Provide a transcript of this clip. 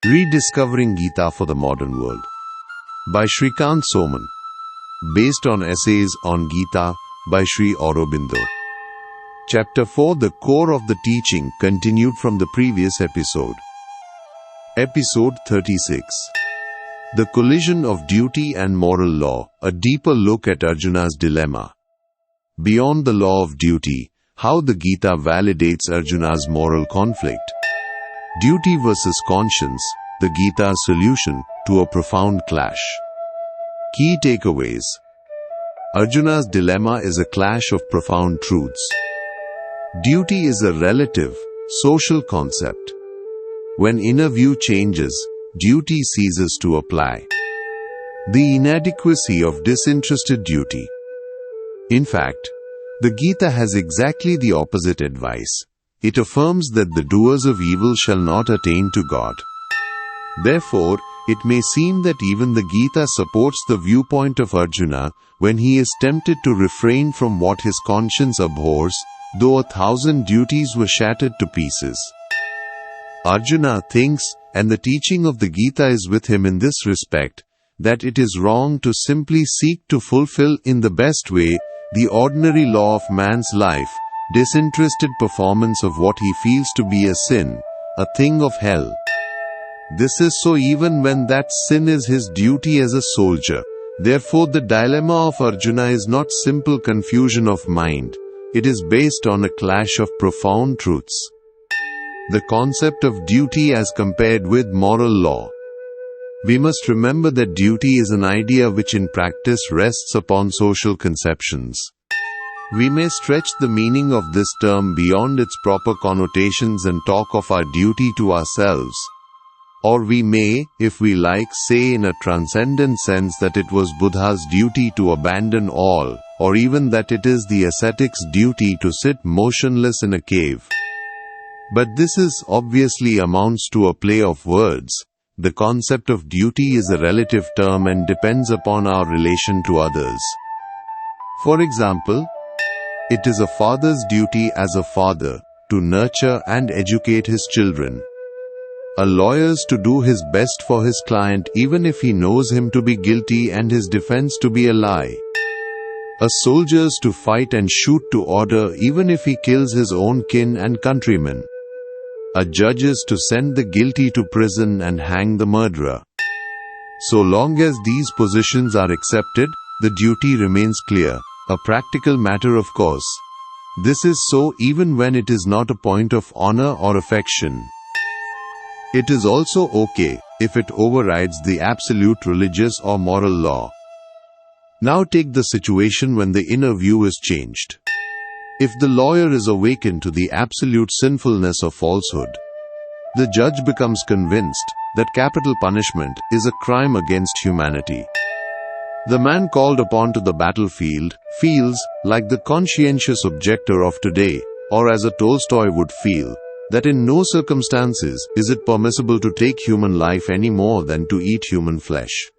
Rediscovering Gita for the Modern World by Shrikant Soman, based on essays on Gita by Sri Aurobindo. Chapter 4, the core of the teaching, continued from the previous episode. Episode 36. The collision of duty and moral law, a deeper look at Arjuna's dilemma. Beyond the law of duty, how the Gita validates Arjuna's moral conflict. Duty versus conscience, the Gita's solution to a profound clash. Key takeaways. Arjuna's dilemma is a clash of profound truths. Duty is a relative, social concept. When inner view changes, duty ceases to apply. The inadequacy of disinterested duty. In fact, the Gita has exactly the opposite advice. It affirms that the doers of evil shall not attain to God. Therefore, it may seem that even the Gita supports the viewpoint of Arjuna when he is tempted to refrain from what his conscience abhors, though 1,000 duties were shattered to pieces. Arjuna thinks, and the teaching of the Gita is with him in this respect, that it is wrong to simply seek to fulfill in the best way the ordinary law of man's life, disinterested performance of what he feels to be a sin, a thing of hell. This is so even when that sin is his duty as a soldier. Therefore, the dilemma of Arjuna is not simple confusion of mind. It is based on a clash of profound truths. The concept of duty as compared with moral law. We must remember that duty is an idea which in practice rests upon social conceptions. We may stretch the meaning of this term beyond its proper connotations and talk of our duty to ourselves. Or we may, if we like, say in a transcendent sense that it was Buddha's duty to abandon all, or even that it is the ascetic's duty to sit motionless in a cave. But this obviously amounts to a play of words. The concept of duty is a relative term and depends upon our relation to others. For example, it is a father's duty as a father to nurture and educate his children. A lawyer's to do his best for his client even if he knows him to be guilty and his defense to be a lie. A soldier's to fight and shoot to order even if he kills his own kin and countrymen. A judge is to send the guilty to prison and hang the murderer. So long as these positions are accepted, the duty remains clear. A practical matter, of course. This is so even when it is not a point of honor or affection. It is also okay if it overrides the absolute religious or moral law. Now take the situation when the inner view is changed. If the lawyer is awakened to the absolute sinfulness of falsehood, the judge becomes convinced that capital punishment is a crime against humanity. The man called upon to the battlefield feels, like the conscientious objector of today, or as a Tolstoy would feel, that in no circumstances is it permissible to take human life any more than to eat human flesh.